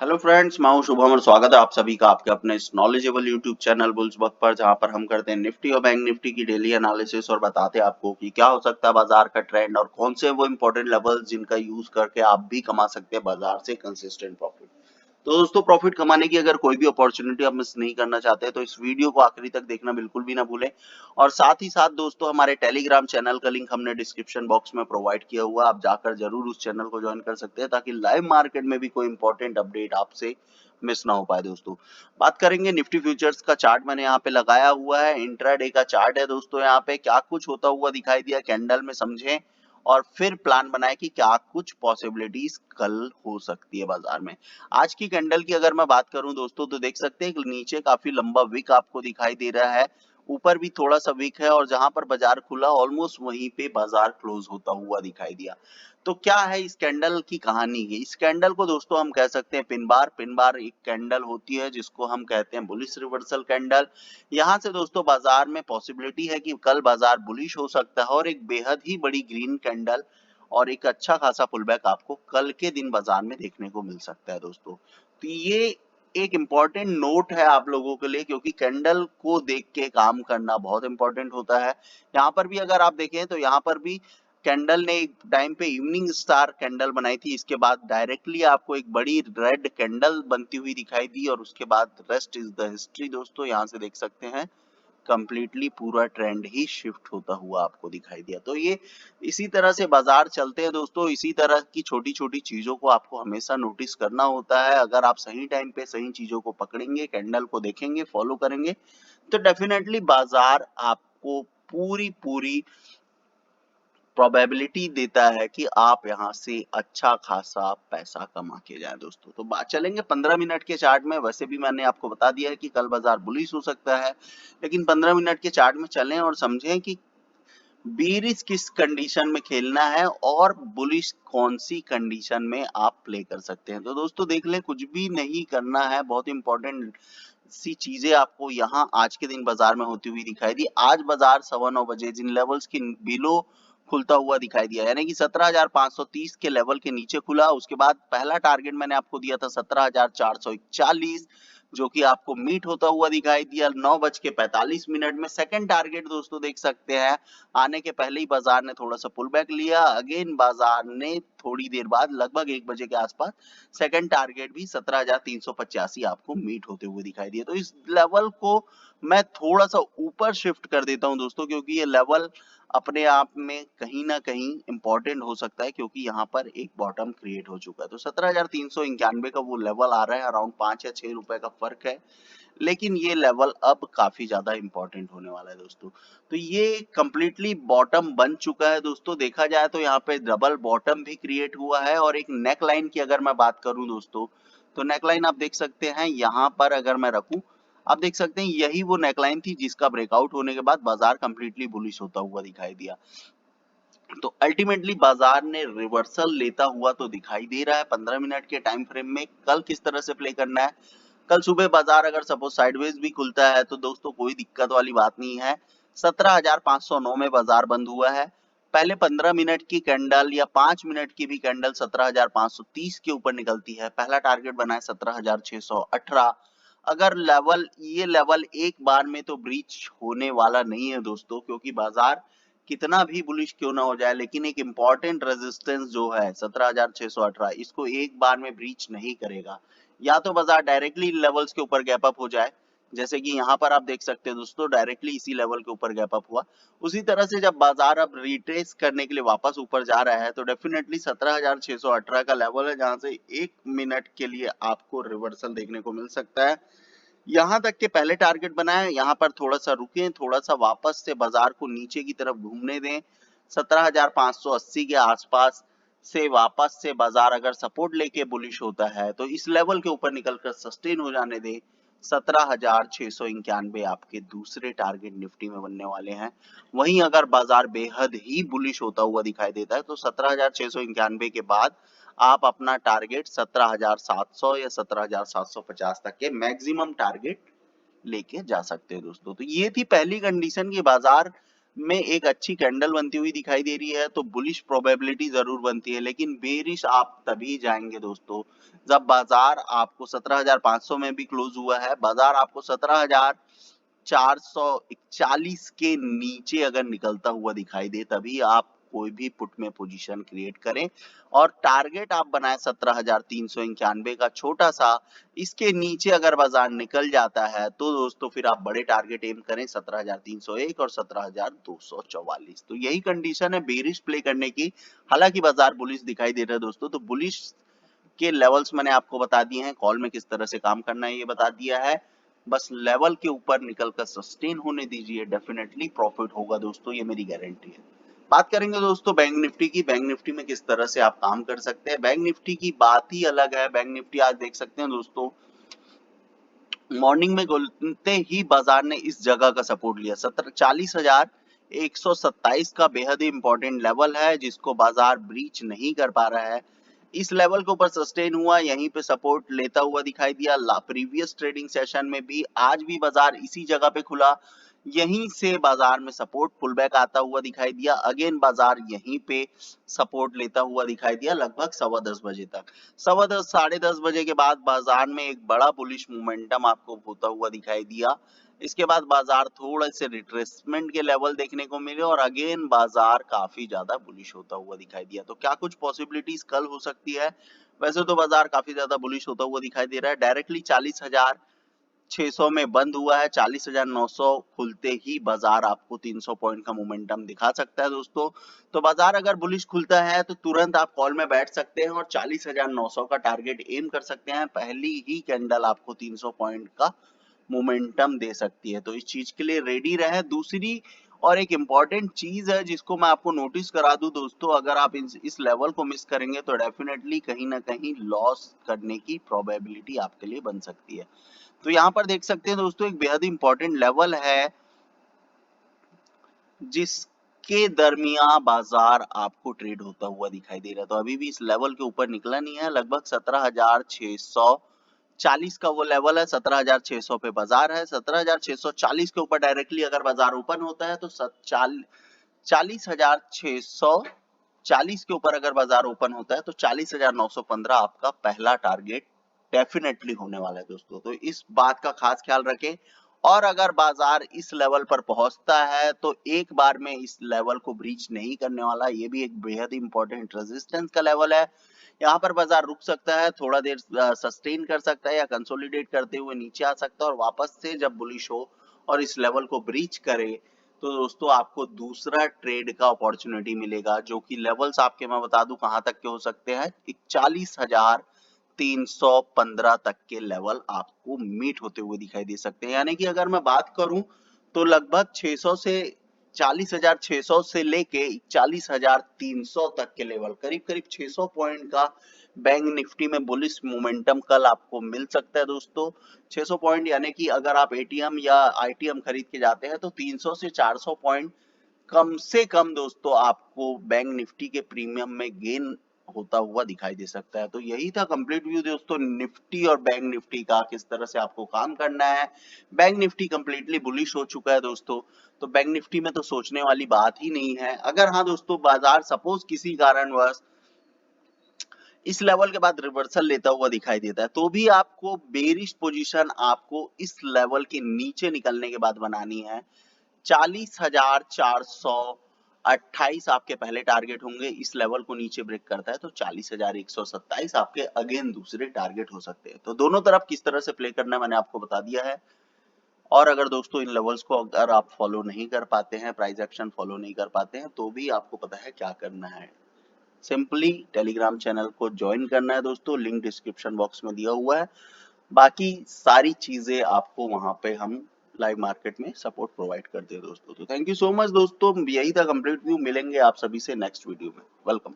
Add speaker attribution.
Speaker 1: Hello friends, मैं हूं शुभम और स्वागत है आप सभी का आपके अपने इस नॉलेजेबल यूट्यूब चैनल बुल्स बक पर, जहां पर हम करते हैं निफ्टी और बैंक निफ्टी की डेली एनालिसिस और बताते हैं आपको कि क्या हो सकता है बाजार का ट्रेंड और कौन से वो इंपॉर्टेंट लेवल्स जिनका यूज करके आप भी कमा सकते हैं बाजार से कंसिस्टेंट प्रॉफिट। तो दोस्तों, प्रॉफिट कमाने की अगर कोई भी अपॉर्चुनिटी आप मिस नहीं करना चाहते तो इस वीडियो को आखिरी तक देखना बिल्कुल भी ना भूलें। और साथ ही साथ दोस्तों, हमारे टेलीग्राम चैनल का लिंक हमने डिस्क्रिप्शन बॉक्स में प्रोवाइड किया हुआ है, आप जाकर जरूर उस चैनल को ज्वाइन कर सकते हैं ताकि लाइव मार्केट में भी कोई इंपॉर्टेंट अपडेट आपसे मिस ना हो पाए। दोस्तों, बात करेंगे निफ्टी फ्यूचर्स का चार्ट मैंने यहाँ पे लगाया हुआ है, इंट्राडे का चार्ट है दोस्तों। यहाँ पे क्या कुछ होता हुआ दिखाई दिया कैंडल में समझें और फिर प्लान बनाए कि क्या कुछ पॉसिबिलिटीज कल हो सकती है बाजार में। आज की कैंडल की अगर मैं बात करूं दोस्तों, तो देख सकते हैं कि नीचे काफी लंबा विक आपको दिखाई दे रहा है, ऊपर भी थोड़ा सा विक है और जहां पर बाजार खुला ऑलमोस्ट वहीं पे बाजार क्लोज होता हुआ दिखाई दिया। तो क्या है इस कैंडल की कहानी? इस कैंडल को दोस्तों हम कह सकते हैं पिन बार एक कैंडल होती है जिसको हम कहते हैं बुलिश रिवर्सल कैंडल। यहाँ से दोस्तों बाजार में पॉसिबिलिटी है कि कल बाजार बुलिश हो सकता है और एक बेहद ही बड़ी ग्रीन कैंडल और एक अच्छा खासा पुलबैक आपको कल के दिन बाजार में देखने को मिल सकता है दोस्तों। तो ये एक इम्पॉर्टेंट नोट है आप लोगों के लिए, क्योंकि कैंडल को देख के काम करना बहुत इंपॉर्टेंट होता है। यहाँ पर भी अगर आप देखें तो यहाँ पर भी कैंडल ने एक टाइम पे इवनिंग स्टार कैंडल बनाई थी, इसके बाद डायरेक्टली आपको एक बड़ी रेड कैंडल बनती हुई दिखाई दी और उसके बाद रेस्ट इज द हिस्ट्री दोस्तों। यहाँ से देख सकते हैं कंप्लीटली पूरा ट्रेंड ही शिफ्ट होता हुआ आपको दिखाई दिया। तो ये इसी तरह से बाजार चलते हैं दोस्तों, इसी तरह की छोटी छोटी चीजों को आपको हमेशा नोटिस करना होता है। अगर आप सही टाइम पे सही चीजों को पकड़ेंगे, कैंडल को देखेंगे, फॉलो करेंगे, तो डेफिनेटली बाजार आपको पूरी पूरी प्रोबेबिलिटी देता है कि आप यहाँ से अच्छा खासा पैसा कमा के जाएं दोस्तों। तो बात चलेंगे 15 मिनट के चार्ट में। वैसे भी मैंने आपको बता दिया है कि कल बाजार बुलिश हो सकता है, लेकिन 15 मिनट के चार्ट में चलें और समझें कि बीरिश किस कंडीशन में खेलना है और बुलिश कौन सी कंडीशन में आप प्ले कर सकते हैं। तो दोस्तों देख लें, कुछ भी नहीं करना है, बहुत इंपॉर्टेंट सी चीजें आपको यहाँ आज के दिन बाजार में होती हुई दिखाई दी। आज बाजार 9:15 बजे जिन लेवल्स की बिलो खुलता हुआ दिखाई दिया, यानी कि 17,530 के लेवल के नीचे खुला। उसके बाद पहला टारगेट मैंने आपको दिया था 17,441, जो कि आपको मीट होता हुआ दिखाई दिया 9:45 में। सेकंड टारगेट दोस्तों देख सकते हैं, आने के पहले ही बाजार ने थोड़ा सा पुल बैक लिया, अगेन बाजार ने थोड़ी देर बाद लगभग 1 बजे के आसपास सेकंड टारगेट भी 17,385 आपको मीट होते हुए दिखाई दिए। तो इस लेवल को मैं थोड़ा सा ऊपर शिफ्ट कर देता हूं दोस्तों, क्योंकि ये लेवल अपने आप में कहीं ना कहीं इंपॉर्टेंट हो सकता है, क्योंकि यहाँ पर एक बॉटम क्रिएट हो चुका है। तो 17,391 का वो लेवल आ रहा है, अराउंड 5 या 6 रुपए का फर्क है, लेकिन ये लेवल अब काफी ज्यादा इंपॉर्टेंट होने वाला है दोस्तों। तो ये कंप्लीटली बॉटम बन चुका है दोस्तों। देखा जाए तो यहाँ पे डबल बॉटम भी क्रिएट हुआ है और एक नेक लाइन की अगर मैं बात करूं दोस्तों, तो नेक लाइन आप देख सकते हैं यहाँ पर अगर मैं रखूं, आप देख सकते हैं यही वो नेकलाइन थी जिसका ब्रेकआउट होने के बाद बाजार कंप्लीटली बुलिश होता हुआ दिखाई दिया। तो अल्टीमेटली बाजार ने रिवर्सल लेता हुआ तो दिखाई दे रहा है 15 मिनट के टाइम फ्रेम में। कल किस तरह से प्ले करना है? कल सुबह बाजार अगर सपोज साइडवेज भी खुलता है तो दोस्तों कोई दिक्कत वाली बात नहीं है। 17,509 में बाजार बंद हुआ है। पहले 15 मिनट की कैंडल या 5 मिनट की भी कैंडल 17,530 के ऊपर निकलती है। पहला टारगेट बना है 17,618। अगर ये लेवल एक बार में तो ब्रीच होने वाला नहीं है दोस्तों, क्योंकि बाजार कितना भी बुलिश क्यों ना हो जाए, लेकिन एक इंपॉर्टेंट रेजिस्टेंस जो है 17,618, इसको एक बार में ब्रीच नहीं करेगा। या तो बाजार डायरेक्टली लेवल्स के ऊपर गैप अप हो जाए, जैसे कि यहाँ पर आप देख सकते हैं दोस्तों, डायरेक्टली इसी लेवल के ऊपर गैप अप हुआ। उसी तरह से जब बाजार अब रिट्रेस करने के लिए वापस ऊपर जा रहा है तो डेफिनेटली 17,618 का लेवल है, जहां से 1 मिनट के लिए आपको रिवर्सल देखने को मिल सकता है। यहाँ तक के पहले टारगेट बनाए, यहाँ पर थोड़ा सा रुके, थोड़ा सा वापस से बाजार को नीचे की तरफ घूमने दें। 17,580 के आसपास से वापस से बाजार अगर सपोर्ट लेके बुलिश होता है तो इस लेवल के ऊपर निकलकर सस्टेन हो जाने दें। 17,691 आपके दूसरे टारगेट निफ्टी में बनने वाले हैं। वहीं अगर बाजार बेहद ही बुलिश होता हुआ दिखाई देता है तो 17,691 के बाद आप अपना टारगेट 17,700 या 17,750 तक के मैक्सिमम टारगेट लेके जा सकते हैं दोस्तों। तो ये थी पहली कंडीशन कि बाजार में एक अच्छी कैंडल बनती हुई दिखाई दे रही है तो बुलिश प्रोबेबिलिटी जरूर बनती है, लेकिन बेरिश आप तभी जाएंगे दोस्तों जब बाजार आपको 17,500 में भी क्लोज हुआ है, बाजार आपको 17,441 के नीचे अगर निकलता हुआ दिखाई दे तभी आप कोई भी पुट में पोजीशन क्रिएट करें। और टारगेट आप बनाए 17,391 का छोटा सा, इसके नीचे अगर बाजार निकल जाता है तो दोस्तों फिर आप बड़े टारगेट एम करें 17,301 और 17,244। तो यही कंडीशन है बेरिश प्ले करने की। हालांकि बाजार बुलिश दिखाई दे रहा है दोस्तों, तो बुलिश के लेवल्स मैंने आपको बता दिए हैं, कॉल में किस तरह से काम करना है ये बता दिया है। बस लेवल के ऊपर निकलकर सस्टेन होने दीजिए, डेफिनेटली प्रॉफिट होगा दोस्तों, ये मेरी गारंटी है। बात करेंगे दोस्तों बैंक निफ्टी की। बैंक निफ्टी में किस तरह से आप काम कर सकते हैं, बैंक निफ्टी की बात ही अलग है। बैंक निफ्टी आज देख सकते हैं दोस्तों, मॉर्निंग में खुलते ही बाजार ने इस जगह का सपोर्ट लिया, 40,127 का बेहद ही इंपॉर्टेंट लेवल है जिसको बाजार ब्रीच नहीं कर पा रहा है। इस लेवल के ऊपर सस्टेन हुआ, यहीं पे सपोर्ट लेता हुआ दिखाई दिया। प्रीवियस ट्रेडिंग सेशन में भी आज भी बाजार इसी जगह पे खुला, यहीं से बाजार में सपोर्ट पुलबैक आता हुआ दिखाई दिया। अगेन बाजार यहीं पे सपोर्ट लेता हुआ दिखाई दिया लगभग 10:15 बजे तक। 10:15 10:30 बजे के बाद बाजार में एक बड़ा बुलिश मोमेंटम आपको होता हुआ दिखाई दिया। इसके बाद बाजार थोड़े से रिट्रेसमेंट के लेवल देखने को मिले और अगेन बाजार काफी ज्यादा बुलिश होता हुआ दिखाई दिया। तो क्या कुछ पॉसिबिलिटीज कल हो सकती है? वैसे तो बाजार काफी ज्यादा बुलिश होता हुआ दिखाई दे रहा है। डायरेक्टली 40,600 में बंद हुआ है, 40,900 खुलते ही बाजार आपको 300 पॉइंट का मोमेंटम दिखा सकता है दोस्तों। तो बाजार अगर बुलिश खुलता है तो तुरंत आप कॉल में बैठ सकते हैं और 40,900 का टारगेट एम कर सकते हैं। पहली ही कैंडल आपको 300 पॉइंट का मोमेंटम दे सकती है, तो इस चीज के लिए रेडी रहे। दूसरी और एक इम्पॉर्टेंट चीज है जिसको मैं आपको नोटिस करा दूं दोस्तों, अगर आप इस लेवल को मिस करेंगे तो डेफिनेटली कहीं ना कहीं लॉस करने की प्रोबेबिलिटी आपके लिए बन सकती है। तो यहाँ पर देख सकते हैं दोस्तों, एक बेहद इंपॉर्टेंट लेवल है जिसके दरमियान बाजार आपको ट्रेड होता हुआ दिखाई दे रहा है। तो अभी भी इस लेवल के ऊपर निकला नहीं है, लगभग 17,640 का वो लेवल है। 17,600 पे बाजार है, 17,640 के ऊपर डायरेक्टली अगर बाजार ओपन होता है तो 40,640 के ऊपर अगर बाजार ओपन होता है तो 40,915 आपका पहला टारगेट डेफिनेटली होने वाला है दोस्तों। तो इस बात का खास ख्याल रखें। और अगर बाजार इस लेवल पर पहुंचता है तो एक बार में इस लेवल को ब्रीच नहीं करने वाला, ये भी एक बेहद इंपॉर्टेंट रेजिस्टेंस का लेवल है। यहाँ पर बाजार रुक सकता है, थोड़ा देर सस्टेन कर सकता है या कंसोलिडेट करते हुए नीचे आ सकता है और वापस से जब बुलिश हो और इस लेवल को ब्रीच करे तो दोस्तों आपको दूसरा ट्रेड का अपॉर्चुनिटी मिलेगा, जो कि लेवल्स आपके मैं बता दूं कहां तक के हो सकते हैं। 41,315 तक के लेवल आपको मीट होते हुए दिखाई दे सकते हैं। यानी कि अगर मैं बात करूं तो लगभग 600 से 40,600 से लेके 41,300 तक के लेवल, करीब करीब 600 पॉइंट का बैंक निफ्टी में बुलिश मोमेंटम कल आपको मिल सकता है दोस्तों। 600 पॉइंट यानी कि अगर आप एटीएम या आईटीएम खरीद के जाते हैं तो 300 से 400 पॉइंट कम से कम दोस्तों आपको बैंक निफ्टी के प्रीमियम में गेन होता हुआ दिखाई दे सकता है। तो यही था कंप्लीट व्यू दोस्तों निफ्टी और बैंक निफ्टी का, किस तरह से आपको काम करना है। बैंक निफ्टी कंप्लीटली बुलिश हो चुका है दोस्तों, तो बैंक निफ्टी में तो सोचने वाली बात ही नहीं है। अगर हाँ दोस्तों बाजार सपोज किसी कारणवश इस लेवल के बाद रिवर्सल लेता हुआ दिखाई देता है तो भी आपको बेरिश पोजीशन आपको इस लेवल के नीचे निकलने के बाद बनानी है। 40,428 आपके पहले टारगेट होंगे, इस लेवल को नीचे ब्रेक करता है तो 40,127 आपके अगेन दूसरे टारगेट हो सकते हैं। तो दोनों तरफ किस तरह से प्ले करना है मैंने आपको बता दिया है। और अगर दोस्तों इन लेवल्स को अगर आप फॉलो नहीं कर पाते हैं, प्राइस एक्शन फॉलो नहीं कर पाते हैं, तो भी आपको पता है क्या करना है। सिंपली टेलीग्राम चैनल को ज्वाइन करना है दोस्तों, लिंक डिस्क्रिप्शन बॉक्स में दिया हुआ है। बाकी सारी चीजें आपको वहां पे हम लाइव मार्केट में सपोर्ट प्रोवाइड करते हैं दोस्तों। तो थैंक यू सो मच दोस्तों, यही था कंप्लीट व्यू। मिलेंगे आप सभी से नेक्स्ट वीडियो में। वेलकम।